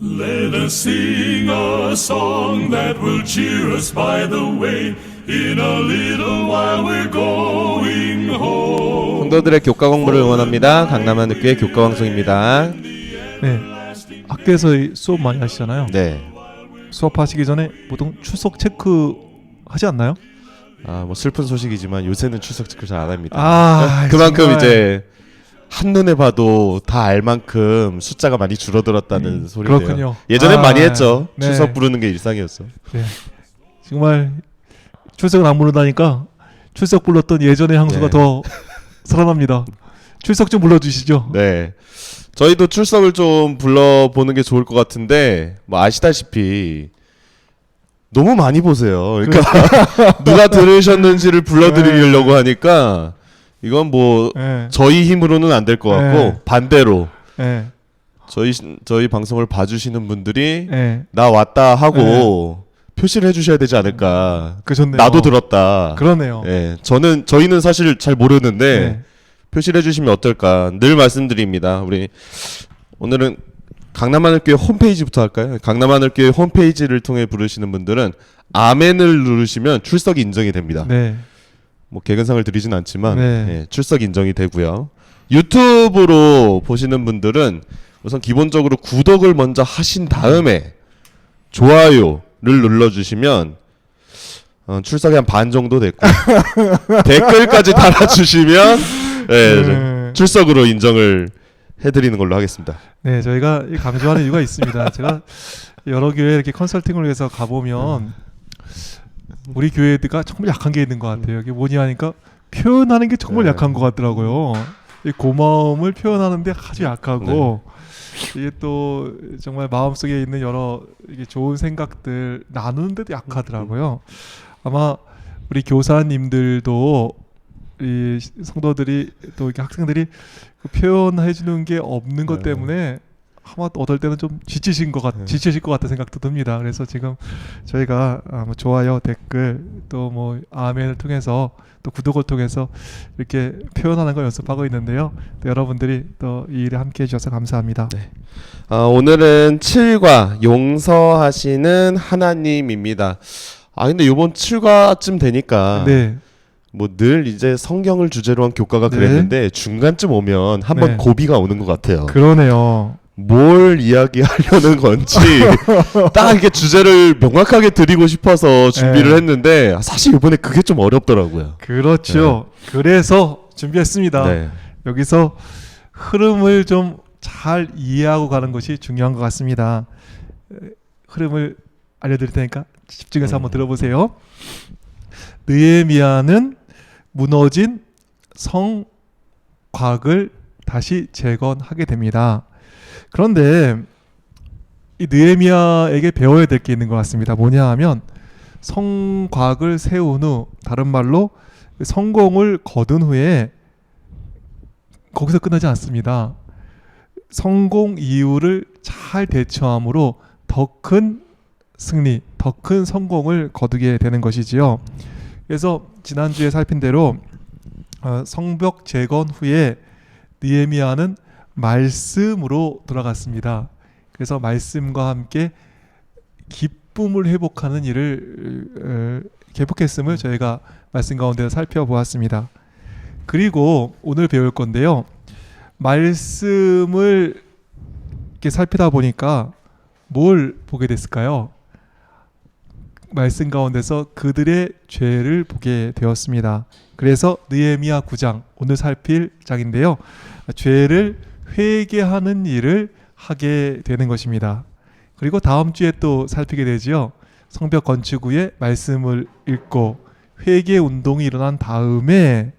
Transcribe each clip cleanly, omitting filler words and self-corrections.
Let us sing a song that will cheer us by the way. In a little while we're going home. 성도들의 교과 공부를 응원합니다. 강남하늘교회 교과 방송입니다. 네, 학교에서 수업 많이 하시잖아요. 네. 수업하시기 전에 보통 출석 체크 하지 않나요? 뭐 슬픈 소식이지만 요새는 출석 체크 잘 안 합니다. 그만큼 정말. 이제 한눈에 봐도 다 알 만큼 숫자가 많이 줄어들었다는 소리네요. 그렇군요. 예전엔 많이 했죠. 네. 출석 부르는 게 일상이었어. 네, 정말 출석을 안 부르다니까 출석 불렀던 예전의 향수가 네. 더 살아납니다. 출석 좀 불러주시죠. 네. 저희도 출석을 좀 불러보는 게 좋을 것 같은데 뭐 아시다시피 너무 많이 보세요. 그러니까 누가 들으셨는지를 불러드리려고 하니까 이건 뭐 네. 저희 힘으로는 안 될 것 같고 네. 반대로 네. 저희 방송을 봐주시는 분들이 네. 나 왔다 하고 표시를 해주셔야 되지 않을까. 그렇네요. 나도 들었다. 그러네요. 예, 저희는 사실 잘 모르는데 네. 표시를 해주시면 어떨까. 늘 말씀드립니다. 우리 오늘은 강남하늘교회 홈페이지부터 할까요? 강남하늘교회 홈페이지를 통해 부르시는 분들은 아멘을 누르시면 출석 인정이 됩니다. 네. 뭐 개근상을 드리진 않지만 네. 예, 출석 인정이 되고요. 유튜브로 보시는 분들은 우선 기본적으로 구독을 먼저 하신 다음에 좋아요를 눌러주시면 출석이 한 반 정도 됐고 댓글까지 달아주시면 예, 출석으로 인정을 해드리는 걸로 하겠습니다. 네, 저희가 강조하는 이유가 있습니다. 제가 여러 교회 이렇게 컨설팅을 위해서 가보면 우리 교회가 정말 약한 게 있는 것 같아요. 이게 뭐냐 하니까 표현하는 게 정말 네. 약한 것 같더라고요. 이 고마움을 표현하는데 아주 약하고 이게 또 정말 마음속에 있는 여러 이게 좋은 생각들 나누는데도 약하더라고요. 아마 우리 교사님들도 이 성도들이 또 이렇게 학생들이 그 표현해 주는 게 없는 것 때문에 아마 어떨 때는 좀 지치실 것 같다는 생각도 듭니다. 그래서 지금 저희가 뭐 좋아요, 댓글 또 뭐 아멘을 통해서 또 구독을 통해서 이렇게 표현하는 걸 연습하고 있는데요. 또 여러분들이 또 이 일에 함께해 주셔서 감사합니다. 네. 오늘은 7과 용서하시는 하나님입니다. 근데 요번 7과쯤 되니까 네, 뭐 늘 이제 성경을 주제로 한 교과가 네. 그랬는데 중간쯤 오면 한번 네. 고비가 오는 것 같아요. 그러네요. 뭘 이야기하려는 건지 딱 이게 주제를 명확하게 드리고 싶어서 준비를 네. 했는데 사실 이번에 그게 좀 어렵더라고요. 그렇죠. 그래서 준비했습니다. 네. 여기서 흐름을 좀 잘 이해하고 가는 것이 중요한 것 같습니다. 흐름을 알려드릴 테니까 집중해서 한번 들어보세요. 느헤미야는 무너진 성곽을 다시 재건하게 됩니다. 그런데 이 느헤미야에게 배워야 될 게 있는 것 같습니다. 뭐냐 하면 성곽을 세운 후, 다른 말로 성공을 거둔 후에 거기서 끝나지 않습니다. 성공 이유를 잘 대처함으로 더 큰 승리, 더 큰 성공을 거두게 되는 것이지요. 그래서 지난주에 살핀 대로 성벽 재건 후에 느헤미야는 말씀으로 돌아갔습니다. 그래서 말씀과 함께 기쁨을 회복하는 일을 회복했음을 저희가 말씀 가운데 살펴보았습니다. 그리고 오늘 배울 건데요. 말씀을 이렇게 살피다 보니까 뭘 보게 됐을까요? 말씀 가운데서 그들의 죄를 보게 되었습니다. 그래서 느헤미야 9장, 오늘 살필 장인데요. 죄를 회개하는 일을 하게 되는 것입니다. 그리고 다음 주에 또 살피게 되지요. 성벽 건축 후에 말씀을 읽고 회개 운동이 일어난 다음에는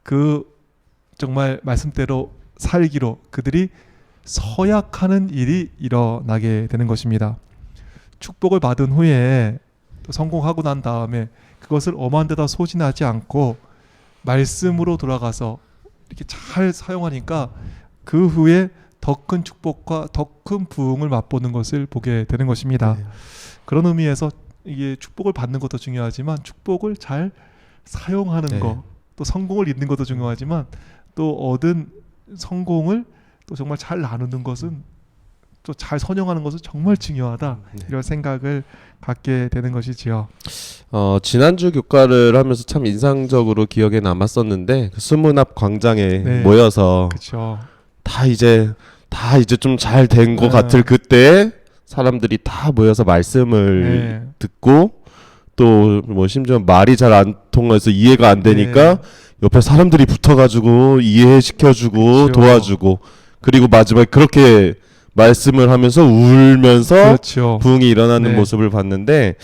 그 정말 말씀대로 살기로 그들이 서약하는 일이 일어나게 되는 것입니다. 축복을 받은 후에 또 성공하고 난 다음에 그것을 엄한 데다 소진하지 않고 말씀으로 돌아가서 이렇게 잘 사용하니까 그 후에 더 큰 축복과 더 큰 부흥을 맛보는 것을 보게 되는 것입니다. 네. 그런 의미에서 이게 축복을 받는 것도 중요하지만 축복을 잘 사용하는 네. 것, 또 성공을 잇는 것도 중요하지만 또 얻은 성공을 또 정말 잘 나누는 것은 또 잘 선용하는 것은 정말 중요하다. 이런 생각을 갖게 되는 것이지요. 지난주 교과를 하면서 참 인상적으로 기억에 남았었는데 그 수문 앞 광장에 네. 모여서 그렇죠. 다 이제 좀 잘 된 것 네. 같을 그때 사람들이 다 모여서 말씀을 네. 듣고 또 뭐 심지어 말이 잘 안 통해서 이해가 안 되니까 네. 옆에 사람들이 붙어가지고 이해시켜주고 그렇죠. 도와주고 그리고 마지막에 그렇게 말씀을 하면서 울면서 그렇죠. 부흥이 일어나는 네. 모습을 봤는데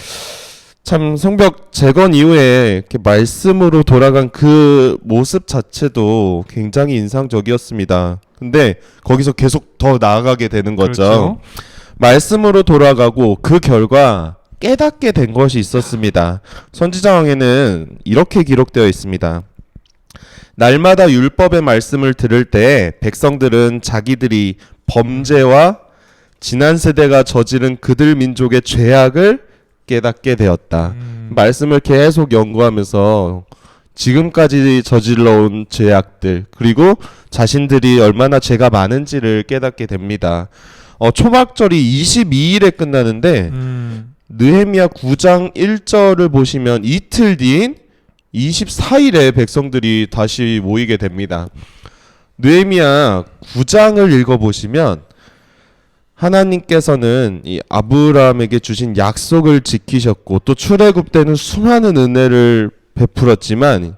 참 성벽 재건 이후에 이렇게 말씀으로 돌아간 그 모습 자체도 굉장히 인상적이었습니다. 근데 거기서 계속 더 나아가게 되는 거죠. 그렇죠. 말씀으로 돌아가고 그 결과 깨닫게 된 것이 있었습니다. 선지자왕에는 이렇게 기록되어 있습니다. 날마다 율법의 말씀을 들을 때 백성들은 자기들이 범죄와 지난 세대가 저지른 그들 민족의 죄악을 깨닫게 되었다. 말씀을 계속 연구하면서 지금까지 저질러온 죄악들 그리고 자신들이 얼마나 죄가 많은지를 깨닫게 됩니다. 초막절이 22일에 끝나는데 느헤미야 9장 1절을 보시면 이틀 뒤인 24일에 백성들이 다시 모이게 됩니다. 느헤미야 9장을 읽어보시면 하나님께서는 이 아브라함에게 주신 약속을 지키셨고 또 출애굽 때는 수많은 은혜를 베풀었지만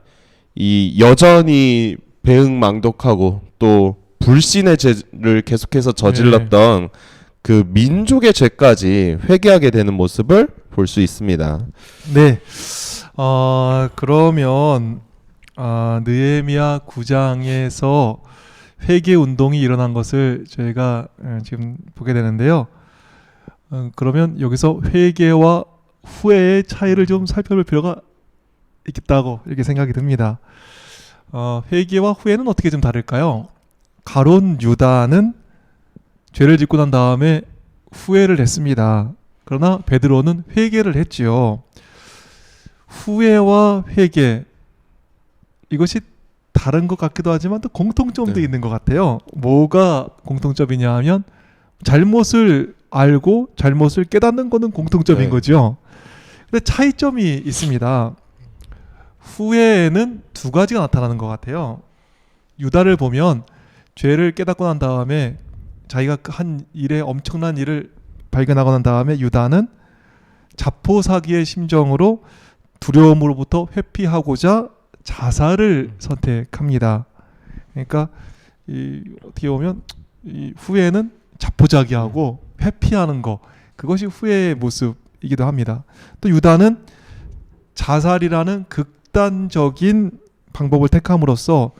이 여전히 배응망덕하고 또 불신의 죄를 계속해서 저질렀던 그 민족의 죄까지 회개하게 되는 모습을 볼 수 있습니다. 네. 그러면 느헤미야 9장에서 회개 운동이 일어난 것을 저희가 지금 보게 되는데요. 그러면 여기서 회개와 후회의 차이를 좀 살펴볼 필요가 있겠다고 이렇게 생각이 듭니다. 회개와 후회는 어떻게 좀 다를까요? 가론 유다는 죄를 짓고 난 다음에 후회를 했습니다. 그러나 베드로는 회개를 했지요. 후회와 회개 이것이 다른 것 같기도 하지만 또 공통점도 있는 것 같아요. 뭐가 공통점이냐 하면 잘못을 알고 잘못을 깨닫는 거는 공통점인 거죠. 근데 차이점이 있습니다. 후회에는 두 가지가 나타나는 것 같아요. 유다를 보면 죄를 깨닫고 난 다음에 자기가 한 일에 엄청난 일을 발견하고 난 다음에 유다는 자포사기의 심정으로 두려움으로부터 회피하고자 자살을 선택합니다. 그러니까 어떻게 보면 이 후회는 자포자기하고 회피하는 거 그것이 후회의 모습이기도 합니다. 또 유다는 자살이라는 극단적인 방법을 택함으로써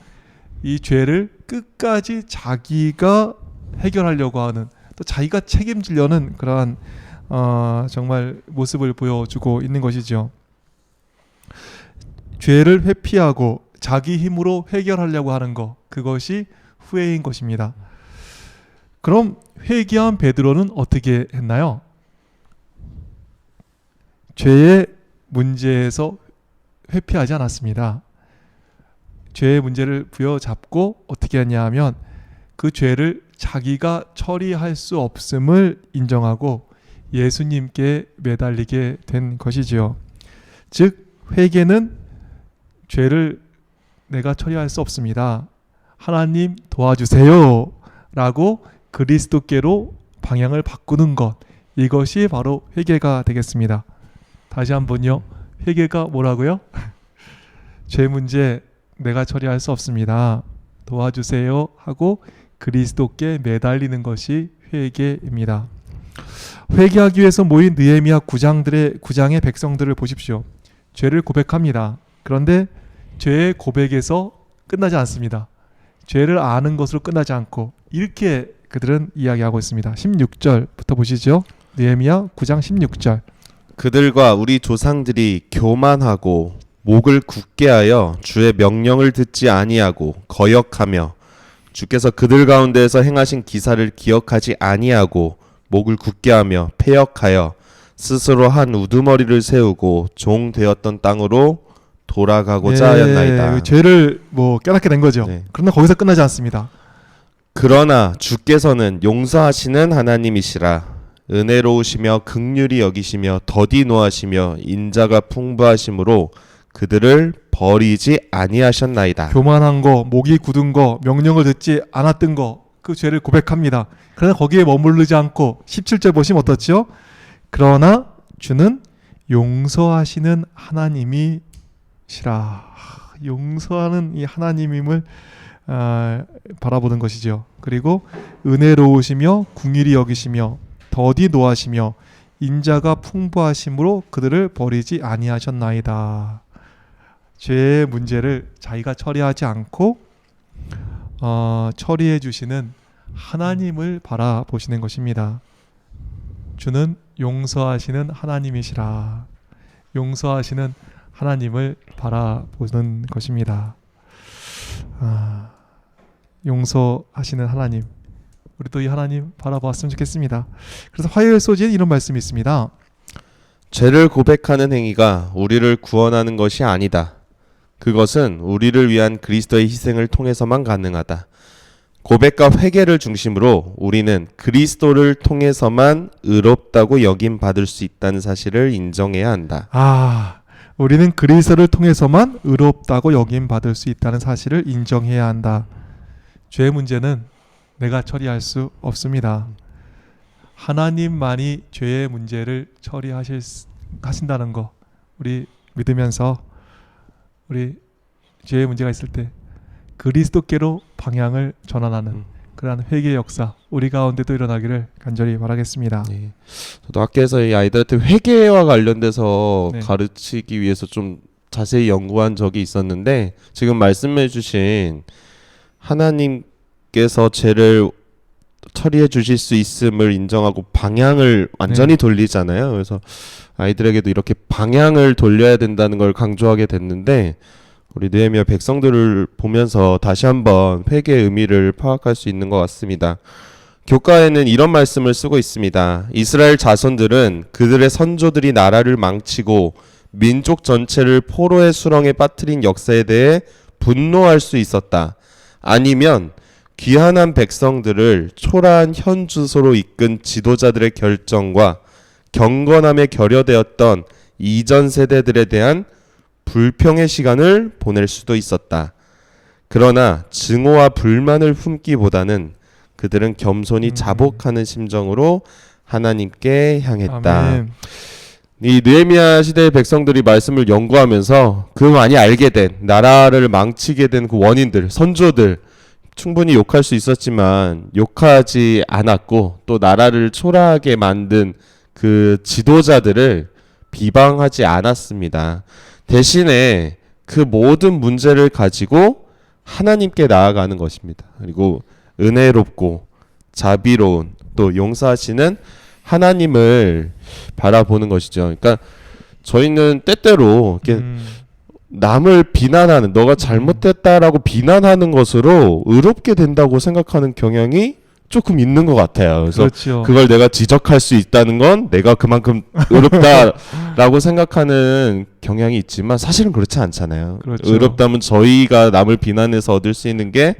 이 죄를 끝까지 자기가 해결하려고 하는 또 자기가 책임지려는 그러한 정말 모습을 보여주고 있는 것이죠. 죄를 회피하고 자기 힘으로 해결하려고 하는 것 그것이 후회인 것입니다. 그럼 회개한 베드로는 어떻게 했나요? 죄의 문제에서 회피하지 않았습니다. 죄의 문제를 부여잡고 어떻게 했냐 하면 그 죄를 자기가 처리할 수 없음을 인정하고 예수님께 매달리게 된 것이지요. 즉 회개는 죄를 내가 처리할 수 없습니다. 하나님 도와주세요 라고 그리스도께로 방향을 바꾸는 것 이것이 바로 회개가 되겠습니다. 다시 한번요. 회개가 뭐라고요? 죄 문제 내가 처리할 수 없습니다. 도와주세요 하고 그리스도께 매달리는 것이 회개입니다. 회개하기 위해서 모인 느헤미야 9장의 백성들을 보십시오. 죄를 고백합니다. 그런데 죄의 고백에서 끝나지 않습니다. 죄를 아는 것으로 끝나지 않고 이렇게 그들은 이야기하고 있습니다. 16절부터 보시죠. 느헤미야 9장 16절. 그들과 우리 조상들이 교만하고 목을 굳게 하여 주의 명령을 듣지 아니하고 거역하며 주께서 그들 가운데에서 행하신 기사를 기억하지 아니하고 목을 굳게 하며 패역하여 스스로 한 우두머리를 세우고 종 되었던 땅으로 돌아가고자 하였나이다. 죄를 깨닫게 된 거죠. 네. 그러나 거기서 끝나지 않습니다. 그러나 주께서는 용서하시는 하나님이시라. 은혜로우시며 긍휼히 여기시며 더디 노하시며 인자가 풍부하심으로 그들을 버리지 아니하셨나이다. 교만한 거, 목이 굳은 거, 명령을 듣지 않았던 거, 그 죄를 고백합니다. 그러나 거기에 머무르지 않고 17절 보시면 어떻죠? 그러나 주는 용서하시는 하나님이시라. 용서하는 이 하나님임을 바라보는 것이죠. 그리고 은혜로우시며 궁일이 여기시며 더디 노하시며 인자가 풍부하심으로 그들을 버리지 아니하셨나이다. 죄의 문제를 자기가 처리하지 않고 처리해 주시는 하나님을 바라보시는 것입니다. 주는 용서하시는 하나님이시라. 용서하시는 하나님을 바라보는 것입니다. 용서하시는 하나님, 우리도 이 하나님 바라보았으면 좋겠습니다. 그래서 화요일 소지에 이런 말씀이 있습니다. 죄를 고백하는 행위가 우리를 구원하는 것이 아니다. 그것은 우리를 위한 그리스도의 희생을 통해서만 가능하다. 고백과 회개를 중심으로 우리는 그리스도를 통해서만 의롭다고 여김 받을 수 있다는 사실을 인정해야 한다. 우리는 그리스도를 통해서만 의롭다고 여김 받을 수 있다는 사실을 인정해야 한다. 죄의 문제는 내가 처리할 수 없습니다. 하나님만이 죄의 문제를 처리하신다는 거 우리 믿으면서 우리 죄의 문제가 있을 때 그리스도께로 방향을 전환하는 그러한 회개의 역사 우리 가운데도 일어나기를 간절히 바라겠습니다. 네. 저도 학교에서 이 아이들한테 회개와 관련돼서 네. 가르치기 위해서 좀 자세히 연구한 적이 있었는데 지금 말씀해 주신 하나님께서 죄를 처리해 주실 수 있음을 인정하고 방향을 완전히 돌리잖아요. 그래서 아이들에게도 이렇게 방향을 돌려야 된다는 걸 강조하게 됐는데 우리 느헤미야 백성들을 보면서 다시 한번 회개의 의미를 파악할 수 있는 것 같습니다. 교과에는 이런 말씀을 쓰고 있습니다. 이스라엘 자손들은 그들의 선조들이 나라를 망치고 민족 전체를 포로의 수렁에 빠뜨린 역사에 대해 분노할 수 있었다. 아니면 귀환한 백성들을 초라한 현 주소로 이끈 지도자들의 결정과 경건함에 결여되었던 이전 세대들에 대한 불평의 시간을 보낼 수도 있었다. 그러나 증오와 불만을 품기보다는 그들은 겸손히 자복하는 심정으로 하나님께 향했다. 아멘. 이 느헤미야 시대의 백성들이 말씀을 연구하면서 그 많이 알게 된 나라를 망치게 된 그 원인들, 선조들 충분히 욕할 수 있었지만 욕하지 않았고 또 나라를 초라하게 만든 그 지도자들을 비방하지 않았습니다. 대신에 그 모든 문제를 가지고 하나님께 나아가는 것입니다. 그리고 은혜롭고 자비로운 또 용서하시는 하나님을 바라보는 것이죠. 그러니까 저희는 때때로 이렇게 남을 비난하는 너가 잘못됐다라고 비난하는 것으로 의롭게 된다고 생각하는 경향이 조금 있는 것 같아요. 그래서 그렇죠. 그걸 내가 지적할 수 있다는 건 내가 그만큼 의롭다라고 생각하는 경향이 있지만 사실은 그렇지 않잖아요. 그렇죠. 의롭다면 저희가 남을 비난해서 얻을 수 있는 게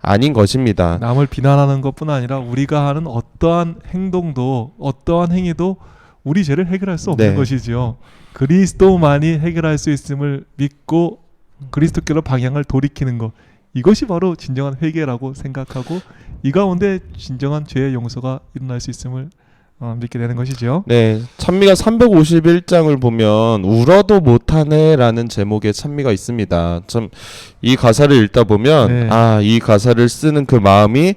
아닌 것입니다. 남을 비난하는 것뿐 아니라 우리가 하는 어떠한 행동도 어떠한 행위도 우리 죄를 해결할 수 없는 네. 것이지요. 그리스도만이 해결할 수 있음을 믿고 그리스도께로 방향을 돌이키는 것, 이것이 바로 진정한 회개라고 생각하고 이 가운데 진정한 죄의 용서가 일어날 수 있음을 믿게 되는 것이죠. 네, 찬미가 351장을 보면 울어도 못하네라는 제목의 찬미가 있습니다. 참 이 가사를 읽다 보면 네. 이 가사를 쓰는 그 마음이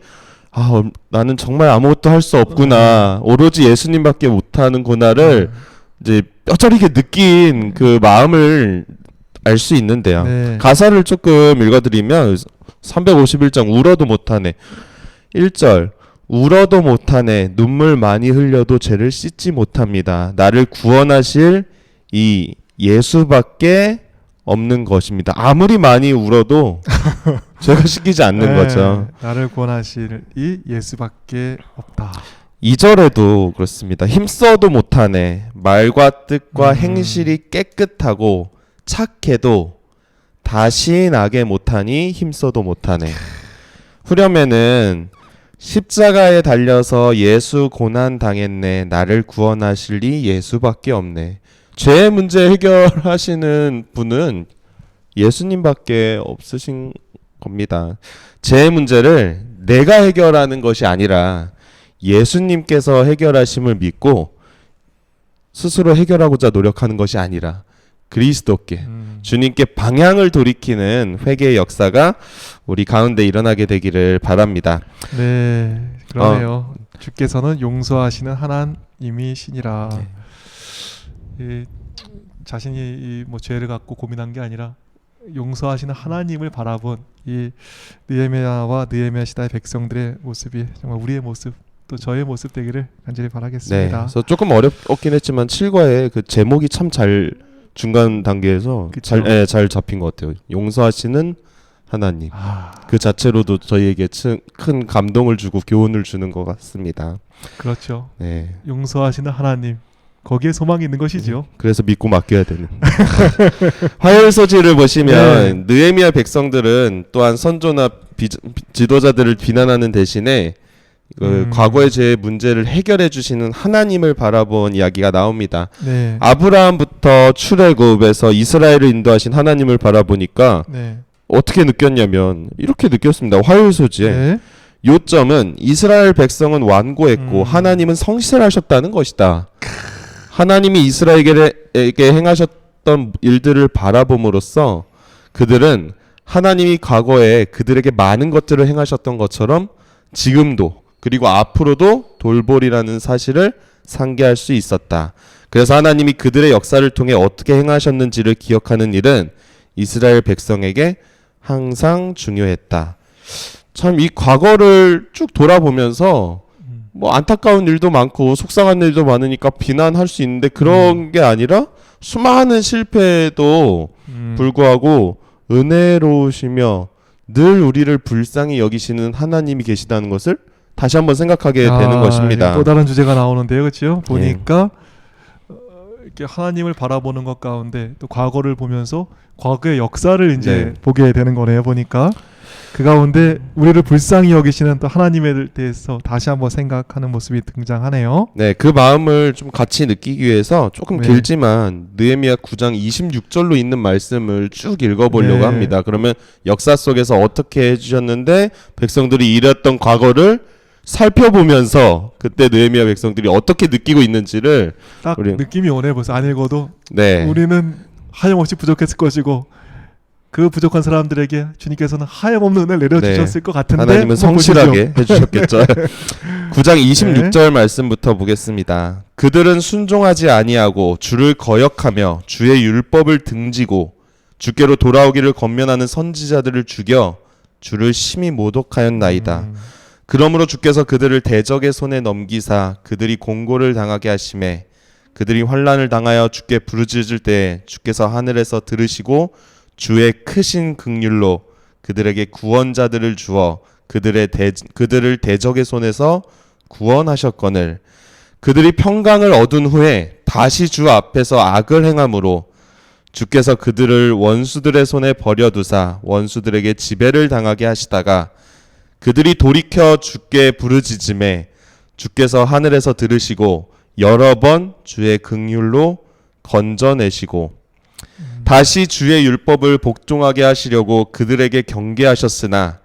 나는 정말 아무것도 할 수 없구나. 오로지 예수님밖에 못하는구나를 이제 뼈저리게 느낀 그 마음을 알 수 있는데요. 네. 가사를 조금 읽어드리면 351장 울어도 못하네. 1절 울어도 못하네. 눈물 많이 흘려도 죄를 씻지 못합니다. 나를 구원하실 이 예수밖에 없는 것입니다. 아무리 많이 울어도 죄가 씻기지 않는 거죠. 나를 구원하실 이 예수밖에 없다. 2절에도 그렇습니다. 힘써도 못하네. 말과 뜻과 행실이 깨끗하고 착해도 다시 나게 못하니 힘써도 못하네. 후렴에는 십자가에 달려서 예수 고난 당했네. 나를 구원하실리 예수밖에 없네. 죄의 문제 해결하시는 분은 예수님밖에 없으신 겁니다. 죄의 문제를 내가 해결하는 것이 아니라 예수님께서 해결하심을 믿고 스스로 해결하고자 노력하는 것이 아니라 그리스도께 주님께 방향을 돌이키는 회개의 역사가 우리 가운데 일어나게 되기를 바랍니다. 네, 그러네요. 주께서는 용서하시는 하나님이시니라. 이 자신이 뭐 죄를 갖고 고민한 게 아니라 용서하시는 하나님을 바라본 이 느헤미야와 느헤미야 시대의 백성들의 모습이 정말 우리의 모습, 또 저의 모습 되기를 간절히 네, 바라겠습니다. 그래서 조금 어렵긴 했지만 7과의 그 제목이 참 잘 중간 단계에서 그쵸. 잘 잡힌 것 같아요. 용서하시는 하나님. 아, 그 자체로도 저희에게 큰 감동을 주고 교훈을 주는 것 같습니다. 그렇죠. 네. 용서하시는 하나님, 거기에 소망이 있는 것이죠. 그래서 믿고 맡겨야 되는. 화요일 소지를 보시면 느헤미야 백성들은 또한 선조나 지도자들을 비난하는 대신에 과거의 죄의 문제를 해결해 주시는 하나님을 바라본 이야기가 나옵니다. 네. 아브라함부터 출애굽에서 이스라엘을 인도하신 하나님을 바라보니까 네. 어떻게 느꼈냐면 이렇게 느꼈습니다. 화요일 소지에 네. 요점은 이스라엘 백성은 완고했고 하나님은 성실하셨다는 것이다. 하나님이 이스라엘에게 행하셨던 일들을 바라봄으로써 그들은 하나님이 과거에 그들에게 많은 것들을 행하셨던 것처럼 지금도 그리고 앞으로도 돌보리라는 사실을 상기할 수 있었다. 그래서 하나님이 그들의 역사를 통해 어떻게 행하셨는지를 기억하는 일은 이스라엘 백성에게 항상 중요했다. 참 이 과거를 쭉 돌아보면서 뭐 안타까운 일도 많고 속상한 일도 많으니까 비난할 수 있는데 그런 게 아니라 수많은 실패에도 불구하고 은혜로우시며 늘 우리를 불쌍히 여기시는 하나님이 계시다는 것을 다시 한번 생각하게 되는 것입니다. 또 다른 주제가 나오는데요, 그렇죠? 보니까 이렇게 하나님을 바라보는 것 가운데 또 과거를 보면서 과거의 역사를 이제 보게 되는 거네요. 보니까 그 가운데 우리를 불쌍히 여기시는 또 하나님에 대해서 다시 한번 생각하는 모습이 등장하네요. 네, 그 마음을 좀 같이 느끼기 위해서 조금 길지만 느헤미야 9장 26절로 있는 말씀을 쭉 읽어보려고 합니다. 그러면 역사 속에서 어떻게 해주셨는데 백성들이 이랬던 과거를 살펴보면서 그때 느헤미야 백성들이 어떻게 느끼고 있는지를 딱 느낌이 오네. 벌써 안 읽어도 우리는 하염없이 부족했을 것이고 그 부족한 사람들에게 주님께서는 하염없는 은혜를 내려주셨을 것 같은데 하나님은 성실하게 해주셨겠죠. 9장 26절 말씀부터 보겠습니다. 그들은 순종하지 아니하고 주를 거역하며 주의 율법을 등지고 주께로 돌아오기를 권면하는 선지자들을 죽여 주를 심히 모독하였나이다. 그러므로 주께서 그들을 대적의 손에 넘기사 그들이 공고를 당하게 하시매 그들이 환난을 당하여 주께 부르짖을 때 주께서 하늘에서 들으시고 주의 크신 긍휼로 그들에게 구원자들을 주어 그들을 대적의 손에서 구원하셨거늘 그들이 평강을 얻은 후에 다시 주 앞에서 악을 행함으로 주께서 그들을 원수들의 손에 버려두사 원수들에게 지배를 당하게 하시다가 그들이 돌이켜 주께 부르짖음에 주께서 하늘에서 들으시고 여러 번 주의 긍휼로 건져내시고 다시 주의 율법을 복종하게 하시려고 그들에게 경계하셨으나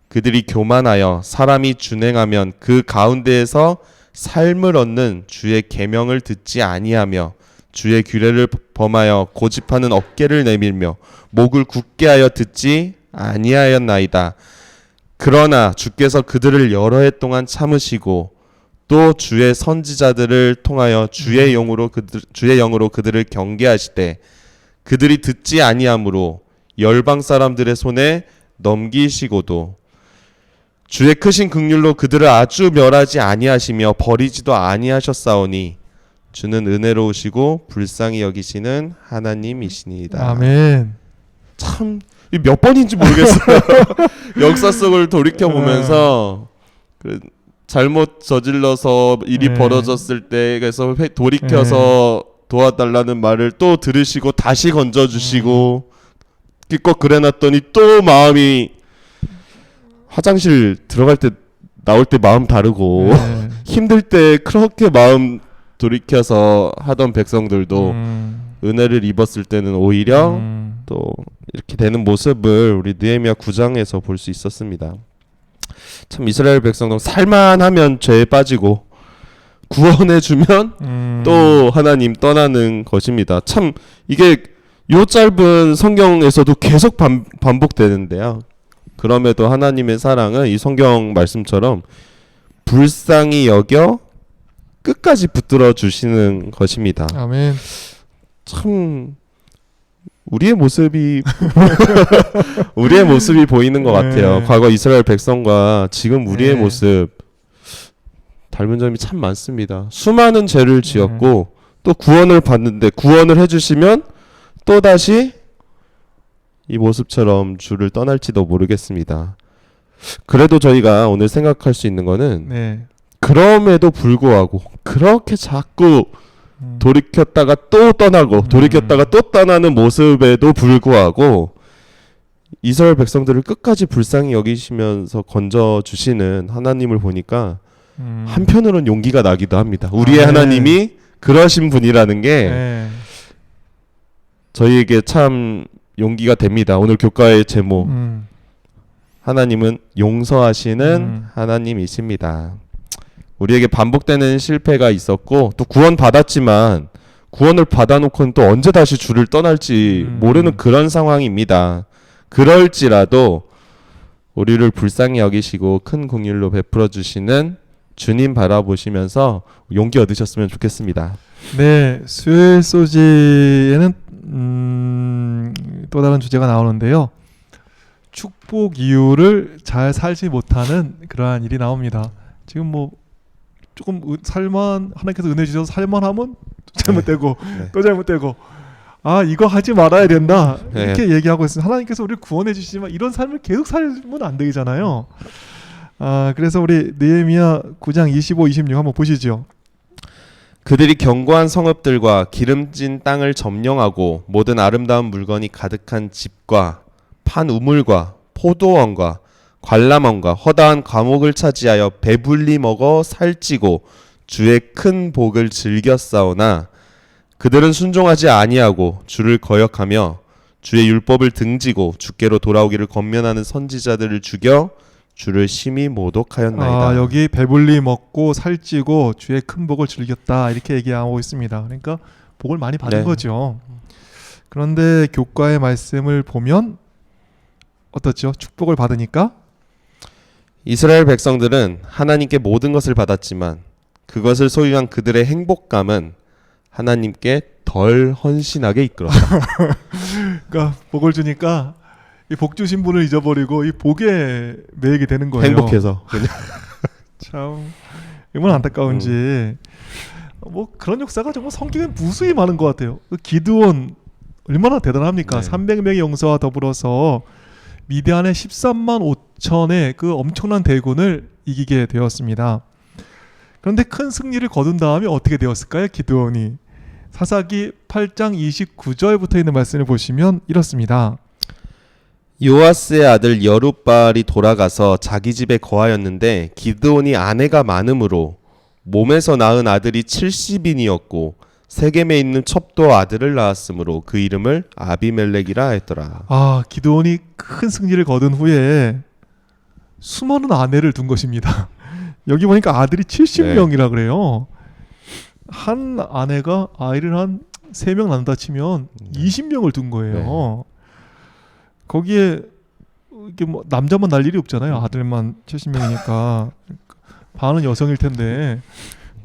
그들이 교만하여 사람이 준행하면 그 가운데에서 삶을 얻는 주의 계명을 듣지 아니하며 주의 규례를 범하여 고집하는 어깨를 내밀며 목을 굳게 하여 듣지 아니하였나이다. 그러나 주께서 그들을 여러 해 동안 참으시고 또 주의 선지자들을 통하여 주의 영으로 그들을 경계하시되 그들이 듣지 아니하므로 열방 사람들의 손에 넘기시고도 주의 크신 긍휼로 그들을 아주 멸하지 아니하시며 버리지도 아니하셨사오니 주는 은혜로우시고 불쌍히 여기시는 하나님이시니이다. 아멘. 참 몇 번인지 모르겠어요. 역사 속을 돌이켜 보면서 잘못 저질러서 일이 벌어졌을 때 그래서 돌이켜서 도와달라는 말을 또 들으시고 다시 건져주시고 기껏 그래놨더니 또 마음이 화장실 들어갈 때 나올 때 마음 다르고 네. 힘들 때 그렇게 마음 돌이켜서 하던 백성들도 은혜를 입었을 때는 오히려 또 이렇게 되는 모습을 우리 느헤미야 9장에서 볼 수 있었습니다. 참 이스라엘 백성도 살만하면 죄에 빠지고 구원해 주면 또 하나님 떠나는 것입니다. 참 이게 요 짧은 성경에서도 계속 반복되는데요. 그럼에도 하나님의 사랑은 이 성경 말씀처럼 불쌍히 여겨 끝까지 붙들어 주시는 것입니다. 아멘. 참 우리의 모습이 우리의 모습이 보이는 것 같아요. 네. 과거 이스라엘 백성과 지금 우리의 네. 모습 닮은 점이 참 많습니다. 수많은 죄를 지었고 또 구원을 받는데 구원을 해주시면 또 다시 이 모습처럼 주를 떠날지도 모르겠습니다. 그래도 저희가 오늘 생각할 수 있는 거는 네. 그럼에도 불구하고 그렇게 자꾸 돌이켰다가 또 떠나고 돌이켰다가 또 떠나는 모습에도 불구하고 이스라엘 백성들을 끝까지 불쌍히 여기시면서 건져주시는 하나님을 보니까 한편으로는 용기가 나기도 합니다. 우리의 네. 하나님이 그러신 분이라는 게 네. 저희에게 참 용기가 됩니다. 오늘 교과의 제목 하나님은 용서하시는 하나님이십니다. 우리에게 반복되는 실패가 있었고 또 구원 받았지만 구원을 받아놓고는 또 언제 다시 주를 떠날지 모르는 그런 상황입니다. 그럴지라도 우리를 불쌍히 여기시고 큰 긍휼로 베풀어 주시는 주님 바라보시면서 용기 얻으셨으면 좋겠습니다. 네, 수요일 소지에는 또 다른 주제가 나오는데요. 축복 이유를 잘 살지 못하는 그러한 일이 나옵니다. 지금 뭐 조금 하나님께서 은혜 주셔서 살만하면 잘못되고 네. 또 잘못되고 아 이거 하지 말아야 된다 이렇게 네. 얘기하고 있습니다. 하나님께서 우리를 구원해 주시지만 이런 삶을 계속 살면 안 되잖아요. 그래서 우리 느헤미야 9장 25, 26 한번 보시죠. 그들이 견고한 성읍들과 기름진 땅을 점령하고 모든 아름다운 물건이 가득한 집과 판 우물과 포도원과 관람원과 허다한 과목을 차지하여 배불리 먹어 살찌고 주의 큰 복을 즐겼사오나 그들은 순종하지 아니하고 주를 거역하며 주의 율법을 등지고 주께로 돌아오기를 권면하는 선지자들을 죽여 주를 심히 모독하였나이다. 여기 배불리 먹고 살찌고 주의 큰 복을 즐겼다 이렇게 얘기하고 있습니다. 그러니까 복을 많이 받은 네. 거죠. 그런데 교과의 말씀을 보면 어떻죠? 축복을 받으니까 이스라엘 백성들은 하나님께 모든 것을 받았지만 그것을 소유한 그들의 행복감은 하나님께 덜 헌신하게 이끌었다. 그러니까 복을 주니까 이 복 주신 분을 잊어버리고 이 복에 매이게 되는 거예요. 행복해서 그냥. 참 얼마나 안타까운지 뭐 그런 역사가 정말 성경에 무수히 많은 것 같아요. 기드온 얼마나 대단합니까? 네. 300명의 용사와 더불어서 미디안의 13만 5천의 그 엄청난 대군을 이기게 되었습니다. 그런데 큰 승리를 거둔 다음에 어떻게 되었을까요? 기드온이 사사기 8장 29절부터 있는 말씀을 보시면 이렇습니다. 요아스의 아들 여룻바알이 돌아가서 자기 집에 거하였는데 기드온이 아내가 많음으로 몸에서 낳은 아들이 70인이었고 세겜에 있는 첩도 아들을 낳았으므로 그 이름을 아비멜렉이라 했더라. 기드온이 큰 승리를 거둔 후에 수많은 아내를 둔 것입니다. 여기 보니까 아들이 70명이라 그래요. 한 아내가 아이를 한 3명 낳는다 치면 20명을 둔 거예요. 거기에 이게 뭐 남자만 날 일이 없잖아요. 아들만 70명이니까 반은 여성일 텐데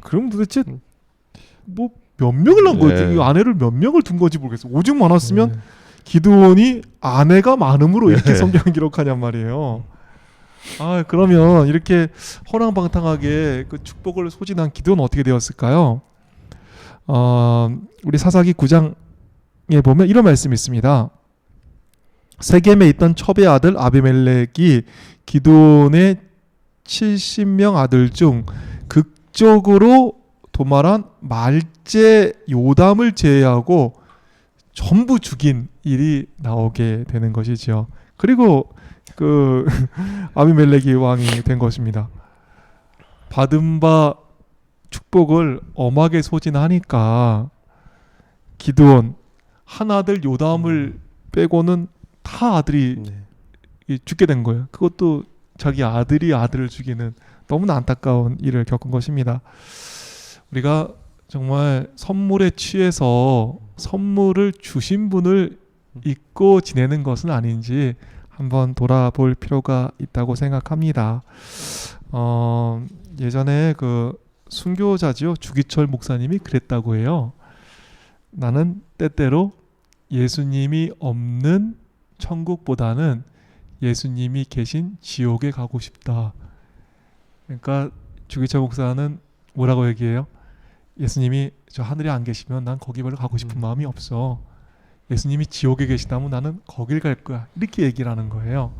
그럼 도대체 뭐 몇 명을 낳은 거지? 이 아내를 몇 명을 둔 건지 모르겠어요. 오직 많았으면 기드온이 아내가 많음으로 이렇게 성경을 기록하냔 말이에요. 그러면 이렇게 허랑방탕하게 그 축복을 소진한 기드온은 어떻게 되었을까요? 우리 사사기 9장에 보면 이런 말씀이 있습니다. 세겜에 있던 첩의 아들 아비멜렉이 기드온의 70명 아들 중 극적으로 도말한 말제 요담을 제외하고 전부 죽인 일이 나오게 되는 것이죠. 그리고 그 아비멜렉이 왕이 된 것입니다. 받은 바 축복을 엄하게 소진하니까 기드온 한 아들 요담을 빼고는 다 아들이 네. 죽게 된 거예요. 그것도 자기 아들이 아들을 죽이는 너무나 안타까운 일을 겪은 것입니다. 우리가 정말 선물에 취해서 선물을 주신 분을 잊고 지내는 것은 아닌지 한번 돌아볼 필요가 있다고 생각합니다. 예전에 그 순교자지요, 주기철 목사님이 그랬다고 해요. 나는 때때로 예수님이 없는 천국보다는 예수님이 계신 지옥에 가고 싶다. 그러니까 주기철 목사는 뭐라고 얘기해요? 예수님이 저 하늘에 안 계시면 난 거기 별로 가고 싶은 마음이 없어. 예수님이 지옥에 계시다면 나는 거길 갈 거야. 이렇게 얘기를 하는 거예요.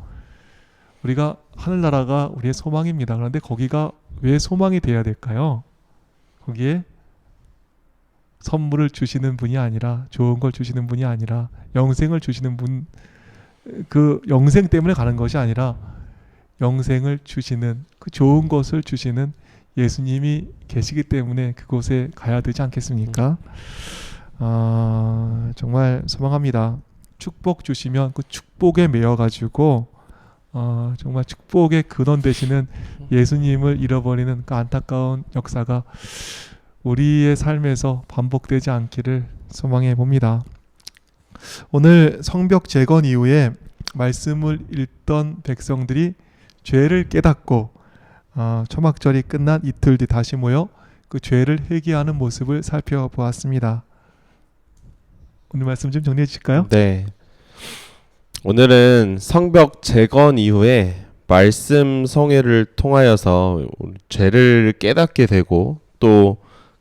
우리가 하늘나라가 우리의 소망입니다. 그런데 거기가 왜 소망이 돼야 될까요? 거기에 선물을 주시는 분이 아니라, 좋은 걸 주시는 분이 아니라, 영생을 주시는 분, 그 영생 때문에 가는 것이 아니라 영생을 주시는, 그 좋은 것을 주시는 예수님이 계시기 때문에 그곳에 가야 되지 않겠습니까? 정말 소망합니다. 축복 주시면 그 축복에 매여가지고 정말 축복의 근원 되시는 예수님을 잃어버리는 그 안타까운 역사가 우리의 삶에서 반복되지 않기를 소망해 봅니다. 오늘 성벽 재건 이후에 말씀을 읽던 백성들이 죄를 깨닫고 초막절이 끝난 이틀 뒤 다시 모여 그 죄를 회개하는 모습을 살펴보았습니다. 오늘 말씀 좀 정리해 주실까요? 네. 오늘은 성벽 재건 이후에 말씀 성회를 통하여서 죄를 깨닫게 되고 또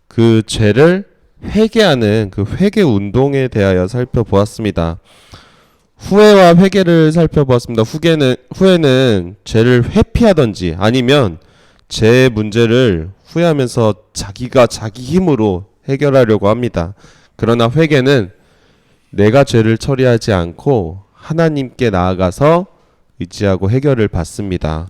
그 죄를 회개하는 그 회개 운동에 대하여 살펴보았습니다. 후회와 회개를 살펴보았습니다. 후회는 죄를 회피하던지 아니면 죄 문제를 후회하면서 자기가 자기 힘으로 해결하려고 합니다. 그러나 회개는 내가 죄를 처리하지 않고 하나님께 나아가서 의지하고 해결을 받습니다.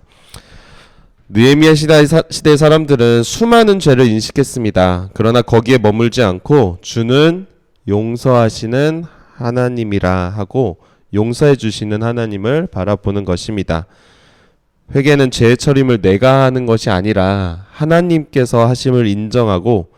느헤미야 시대의 사람들은 수많은 죄를 인식했습니다. 그러나 거기에 머물지 않고 주는 용서하시는 하나님이라 하고 용서해 주시는 하나님을 바라보는 것입니다. 회개는 죄의 처림을 내가 하는 것이 아니라 하나님께서 하심을 인정하고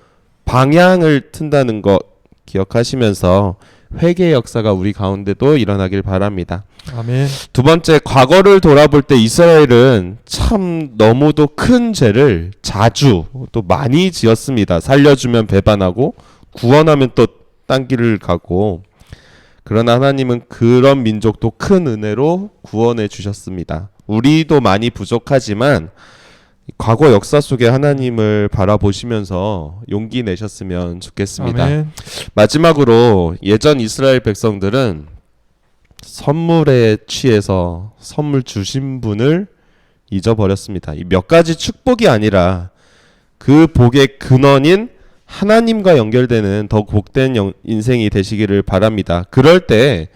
방향을 튼다는 것 기억하시면서 회개의 역사가 우리 가운데도 일어나길 바랍니다. 아멘. 두 번째, 과거를 돌아볼 때 이스라엘은 참 너무도 큰 죄를 자주 또 많이 지었습니다. 살려주면 배반하고 구원하면 또 딴 길을 가고. 그러나 하나님은 그런 민족도 큰 은혜로 구원해 주셨습니다. 우리도 많이 부족하지만 과거 역사 속에 하나님을 바라보시면서 용기 내셨으면 좋겠습니다. 아멘. 마지막으로 예전 이스라엘 백성들은 선물에 취해서 선물 주신 분을 잊어버렸습니다. 이 몇 가지 축복이 아니라 그 복의 근원인 하나님과 연결되는 더 복된 인생이 되시기를 바랍니다. 그럴 때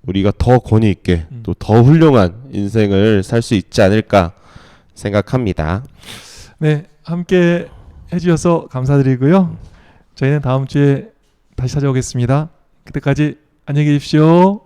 우리가 더 권위 있게 또 더 훌륭한 인생을 살 수 있지 않을까 생각합니다. 네, 함께 해주셔서 감사드리고요. 저희는 다음 주에 다시 찾아오겠습니다. 그때까지 안녕히 계십시오.